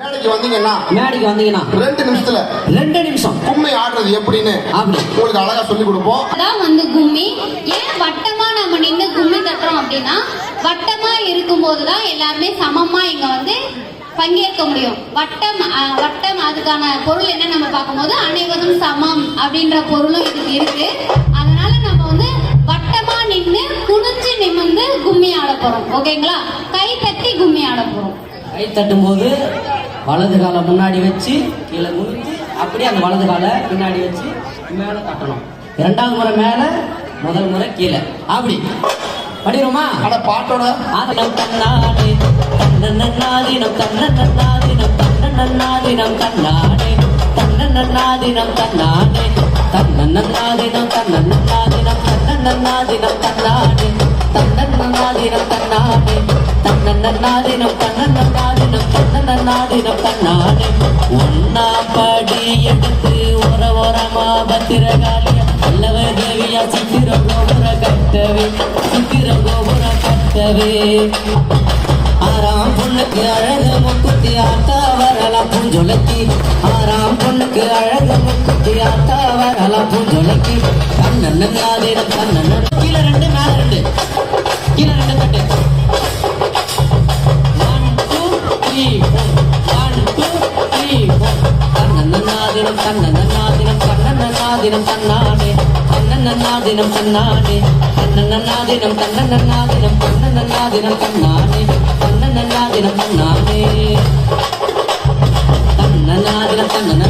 மேடைக்கு வந்தீங்கன்னா 2 நிமிஷம் கும்மி ஆடுறது எப்படின்னு அப்படி உங்களுக்கு அழகா சொல்லி கொடுப்போம். அதான் வந்து கும்மி. ஏன் வட்டமா நம்ம நின்று கும்மி தட்டுறோம் அப்படின்னா, வட்டமா இருக்கும்போது தான் எல்லாருமே சமமா இங்க வந்து பங்கேற்க முடியும். வட்டம் அதுக்கான பொருள் என்ன நம்ம பார்க்கும்போது அனைவரும் சமம் அப்படின்ற பொருளும் இதுக்கு இருக்கு. அதனால நம்ம வந்து வட்டமா நின்று குனிஞ்சு நிமிர்ந்து கும்மி ஆட போறோம். ஓகேங்களா? கை தட்டி கும்மி ஆட போறோம். கை தட்டும் போது வலது காலை முன்னாடி வச்சு கீழே குனிஞ்சு அப்படியே அந்த வலது காலை பின்னாடி வச்சு மேல தட்டணும். 2வது முறை மேல, முதல் முறை கீழே. அப்படி படிக்கிறோமா? ஆனா பாட்டோட ஆதினம் தன்னாடே தன்னன்னாதினம் தன்னன்னாதினம் தன்னன்னாதினம் தன்னாடே தன்னன்னாதினம் தன்னாடே தன்னன்னாதினம் தன்னன்னாதினம் தன்னன்னாதினம் தன்னாடே தன்னன்னாதினம் தன்னாடே தன்னன்னாதினம் தன்னன்னாதினம் தன்னன்னாதினம் தன்னாடே. ஒன்னா படி எடுத்து ஓரமா பத்திரகாளிய அல்லவ தேவியா சித்திர கோபுர கட்டவே சித்திர கோபுர கட்டவே. 6ஆம் பொண்ணுக்கு அழகு முக்குத்தி ஆத்தா வரலாம் பூஞ்சொலைக்கு. 6ஆம் பொண்ணுக்கு அழகு முக்குத்தி ஆத்தா வரலாம் பூஞ்சொலைக்கு. கண்ணன்னாதினம் கண்ணன் கீழே 2 மேல 2 கீழே 2 தட்டு. 1 2 3 4 1 2 3 4. கண்ணன்னாதினம் கண்ணன்னாதினம் கண்ணன்னாதினம் கண்ணாடே கண்ணன்னாதினம் கண்ணாடே கண்ணன்னாதினம் கண்ணன்னாதினம் கண்ணன்னாதினம் கண்ணாடே கண்ணன்னாதினம் கண்ணாடே கண்ணன்னாதினம் கண்ணன